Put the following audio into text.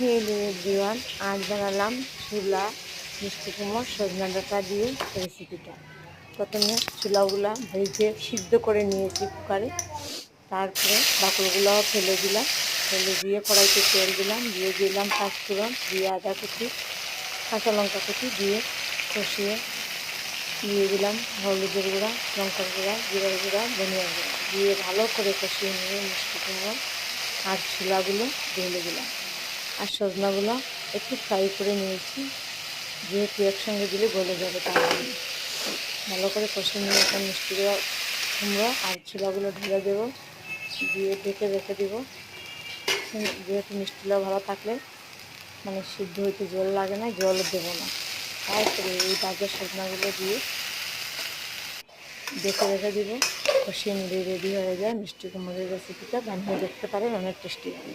Hello everyone, আজ বানালাম ছোলা মিষ্টি কুমড়ো সজনা ডাঁটা দিয়ে রেসিপিটা। প্রথমে ছোলাগুলা ভেজে সিদ্ধ করে নিয়েছি কুকারে, তারপরে বাকলগুলোও ফেলে দিলাম। ফেলে দিয়ে কড়াইতে তেল দিলাম, দিয়ে দিলাম পাঁচফোড়ন, দিয়ে আদা কুচি, কাঁচা লঙ্কা কুচি দিয়ে কষিয়ে দিয়ে দিলাম হলুদের গুঁড়া, লঙ্কার গুঁড়া, জিরার গুঁড়া, ধনিয়ার গুঁড়া দিয়ে ভালো করে কষিয়ে নিয়ে মিষ্টি কুমড়ো আর ছোলাগুলো ঢেলে দিলাম। আর সজনাগুলো একটু ফ্রাই করে নিয়েছি, যেহেতু একসঙ্গে দিলে গলে যাবে, তার জন্য ভালো করে কষিয়ে নিয়ে এখন মিষ্টি কুমড়ো আর ছোলাগুলো ঢেলে দেবো, দিয়ে ঢেকে রেখে দেবো। যেহেতু মিষ্টিটা ভালো থাকলে মানে সিদ্ধ হইতে জল লাগে না, জল দেবো না। তারপরে এই ভাজা সজনাগুলো দিয়ে ঢেকে রেখে দিব। কষিয়ে নিলে রেডি হয়ে যায় মিষ্টি কুমড়োর রেসিপিটা। বানিয়ে দেখতে পারেন, অনেক টেস্টি হবে।